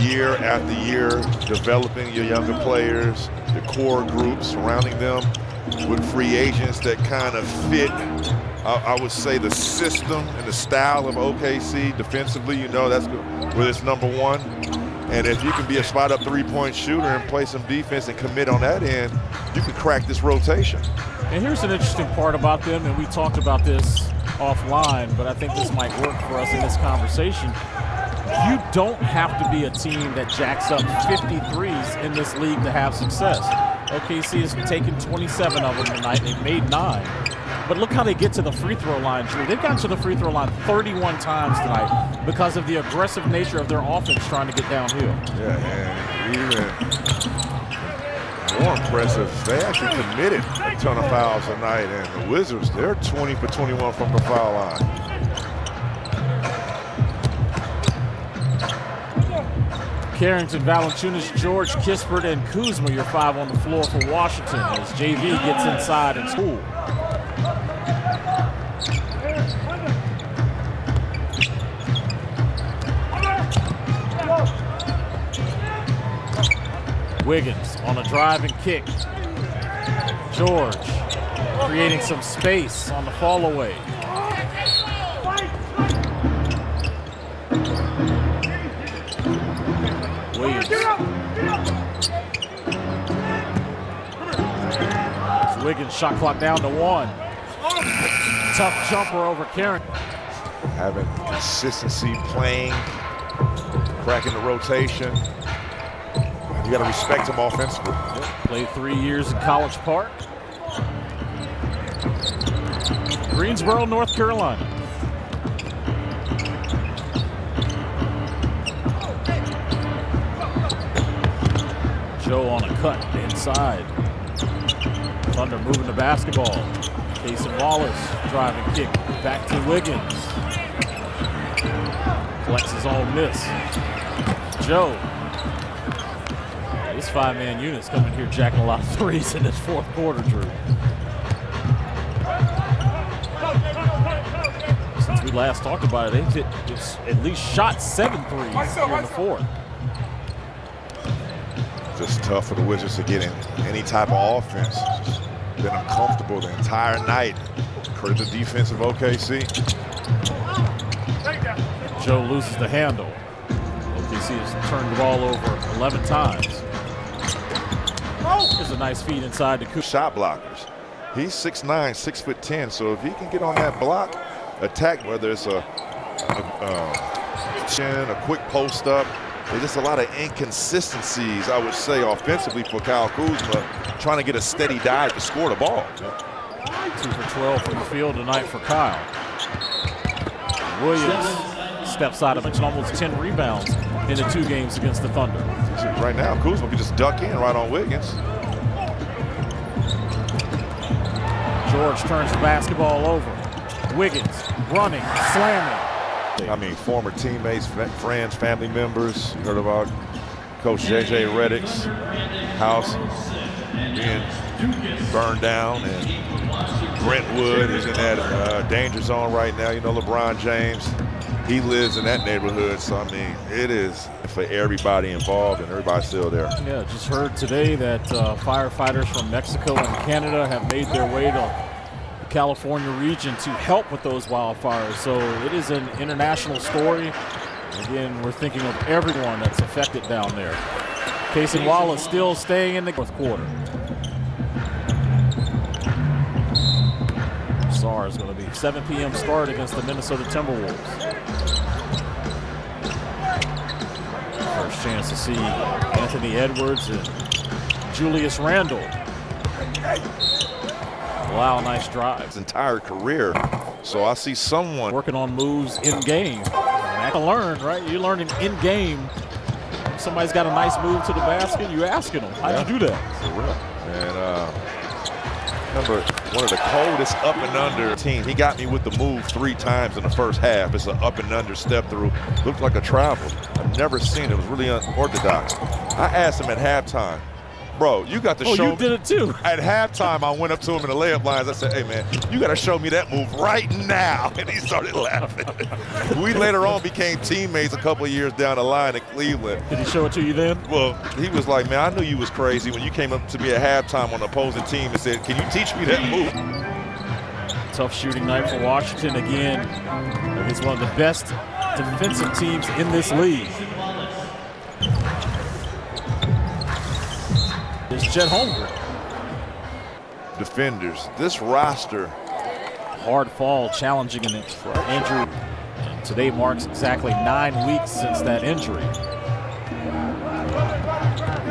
year after year, developing your younger players, the core group, surrounding them with free agents that kind of fit, I would say, the system and the style of OKC. Defensively, you know, that's where it's number one. And if you can be a spot-up three-point shooter and play some defense and commit on that end, you can crack this rotation. And here's an interesting part about them, and we talked about this offline, but I think this might work for us in this conversation. You don't have to be a team that jacks up 53s in this league to have success. OKC has taken 27 of them tonight. They've made 9. But look how they get to the free throw line, Drew. They've gotten to the free throw line 31 times tonight because of the aggressive nature of their offense trying to get downhill. Yeah, and even more impressive, they actually committed a ton of fouls tonight, and the Wizards, they're 20 for 21 from the foul line. Carrington, Valanciunas, George, Kispert, and Kuzma, your 5 on the floor for Washington as JV gets inside and cool. Wiggins on a drive and kick. George creating some space on the fall away. Williams. Wiggins, shot clock down to 1. Tough jumper over Carrington. Having consistency, playing, cracking the rotation. You got to respect him offensively. Played 3 years in College Park. Greensboro, North Carolina. Joe on a cut inside. Thunder moving the basketball. Cason Wallace driving kick back to Wiggins. Flexes on miss. Joe. This 5-man unit's coming here jacking a lot of threes in this fourth quarter, Drew. Since we last talked about it, they've hit at least shot 7 threes here in the fourth. Just tough for the Wizards to get in any type of offense. Just been uncomfortable the entire night. Credit the defense of OKC. Joe loses the handle. OKC has turned the ball over 11 times. There's a nice feed inside the coup. Shot blockers. He's 6'9", 6'10", so if he can get on that block, attack, whether it's a quick post up, there's just a lot of inconsistencies, I would say, offensively for Kyle Kuzma, trying to get a steady dive to score the ball. 2 for 12 from the field tonight for Kyle. Williams steps out of it, almost 10 rebounds in the 2 games against the Thunder. Right now, Kuzma can just duck in right on Wiggins. George turns the basketball over. Wiggins running, slamming. I mean, former teammates, friends, family members. You heard about Coach J.J. Redick's house being burned down, and Brentwood is in that danger zone right now. You know, LeBron James, he lives in that neighborhood. So, I mean, it is for everybody involved, and everybody's still there. Yeah, just heard today that firefighters from Mexico and Canada have made their way to California region to help with those wildfires. So it is an international story. Again, we're thinking of everyone that's affected down there. Cason Wallace still staying in the fourth quarter. SAR is going to be 7 p.m. start against the Minnesota Timberwolves. First chance to see Anthony Edwards and Julius Randle. Wow, nice drive. His entire career. So I see someone working on moves in game. I can learn, right? You're learning in game. If somebody's got a nice move to the basket, you asking them, how'd you do that? For real. And remember, one of the coldest up and under team. He got me with the move 3 times in the first half. It's an up and under step through. Looked like a travel. I've never seen it. It was really unorthodox. I asked him at halftime, Bro, you got to show me. Oh, you did it too. At halftime, I went up to him in the layup lines. I said, hey, man, you got to show me that move right now. And he started laughing. We later on became teammates a couple of years down the line in Cleveland. Did he show it to you then? Well, he was like, man, I knew you was crazy when you came up to me at halftime on the opposing team and said, can you teach me that move? Tough shooting night for Washington again. Against one of the best defensive teams in this league. It's Chet Holmgren. Defenders, this roster. Hard fall, challenging in it for Andrew. Today marks exactly 9 weeks since that injury.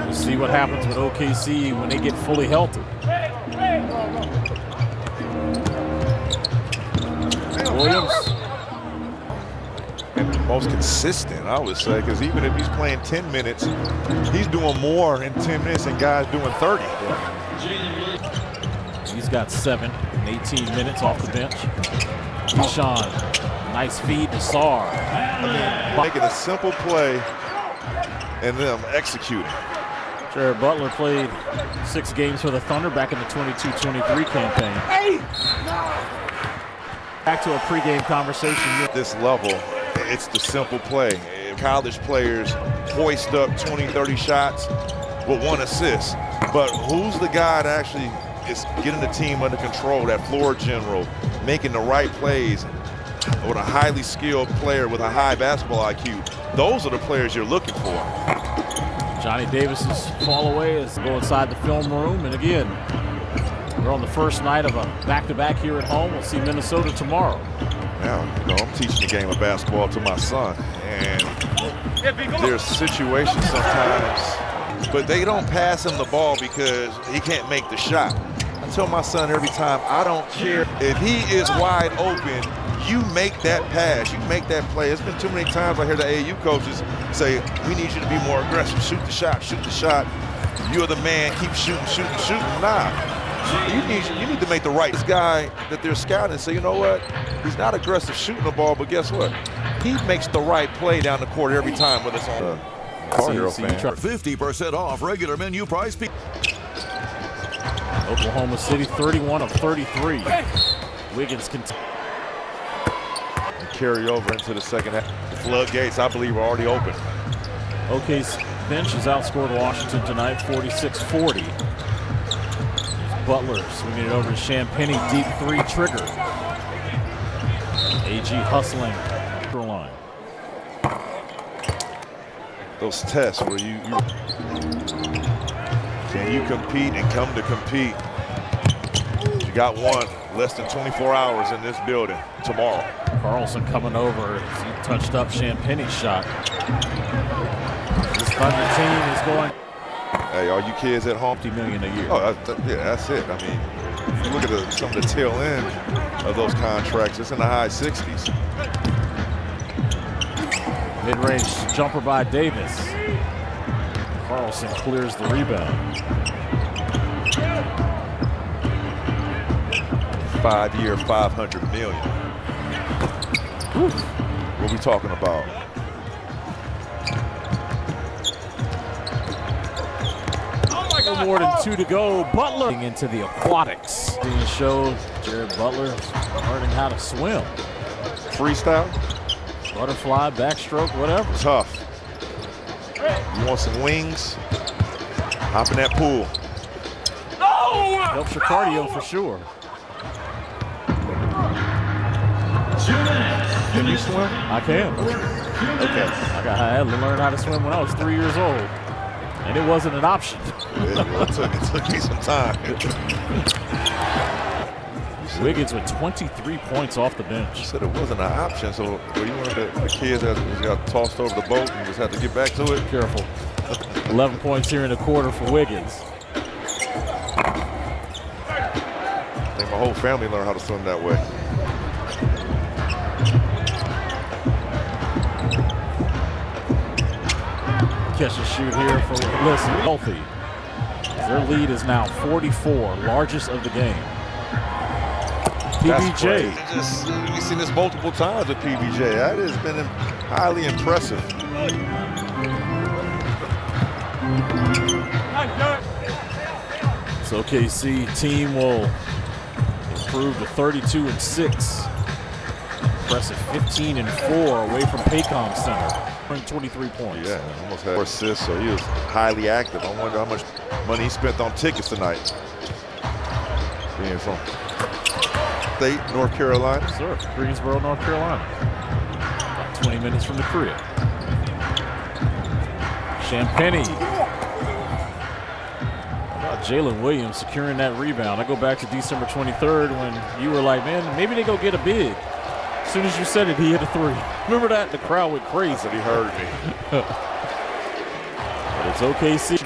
We'll see what happens with OKC when they get fully healthy. Williams. And most consistent, I would say, because even if he's playing 10 minutes, he's doing more in 10 minutes than guys doing 30. He's got 7 in 18 minutes off the bench. Deshaun, nice feed to Sarr. Making a simple play and them executing. Jared Butler played 6 games for the Thunder back in the 22-23 campaign. Back to a pregame conversation. At this level, it's the simple play. College players hoist up 20, 30 shots with 1 assist. But who's the guy that actually is getting the team under control, that floor general, making the right plays with a highly skilled player with a high basketball IQ? Those are the players you're looking for. Johnny Davis's fall away is go inside the film room. And again, we're on the first night of a back-to-back here at home. We'll see Minnesota tomorrow. Now, I'm teaching the game of basketball to my son, and there's situations sometimes, but they don't pass him the ball because he can't make the shot. I tell my son every time, I don't care if he is wide open, you make that pass, you make that play. It's been too many times I hear the AAU coaches say, we need you to be more aggressive, shoot the shot, shoot the shot. You're the man, keep shooting, shooting, shooting. Nah. You need to make the right guy that they're scouting and say, you know what? He's not aggressive shooting the ball, but guess what? He makes the right play down the court every time, whether it's on the Cardinal fan. 50% off regular menu price. Oklahoma City 31 of 33. Wiggins can Carry over into the second half. The floodgates, I believe, are already open. OK's bench has outscored Washington tonight 46-40. Butler swinging it over to Champagnie, deep 3 trigger. AG hustling. Line. Those tests where you can you compete and come to compete. You got one less than 24 hours in this building tomorrow. Carlson coming over as he touched up Champagnie's shot. This Thunder team is going. Hey, are you kids at home? $50 million a year. Oh, yeah, that's it. I mean, if you look at some of the tail end of those contracts, it's in the high 60s. Mid-range jumper by Davis. Carlson clears the rebound. 5-year, $500 million. Whew. What are we talking about? More than 2 to go. Butler into the aquatics. Being showed Jared Butler learning how to swim. Freestyle? Butterfly, backstroke, whatever. Tough. You want some wings? Hop in that pool. Helps your cardio for sure. Can you swim? I can. Okay. I had to learn how to swim when I was 3 years old. And it wasn't an option. It took me some time. Wiggins with 23 points off the bench. You said it wasn't an option, so were you one of the kids that got tossed over the boat and just had to get back to it? Careful. 11 points here in the quarter for Wiggins. I think my whole family learned how to swim that way. Catch and shoot here for Listen, healthy. Their lead is now 44, largest of the game. PBJ. We've seen this multiple times with PBJ. That has been highly impressive. So OKC team will improve to 32-6. Impressive 15-4 away from Paycom Center. 23 points. Yeah, almost had 4 assists, so he was highly active. I wonder how much money he spent on tickets tonight. Being from State, North Carolina. Sir, Greensboro, North Carolina. About 20 minutes from the crib. Champagnie. Jalen Williams securing that rebound. I go back to December 23rd when you were like, man, maybe they go get a big. As soon as you said it, he hit a 3. Remember that? The crowd went crazy. But he heard me. But it's OKC.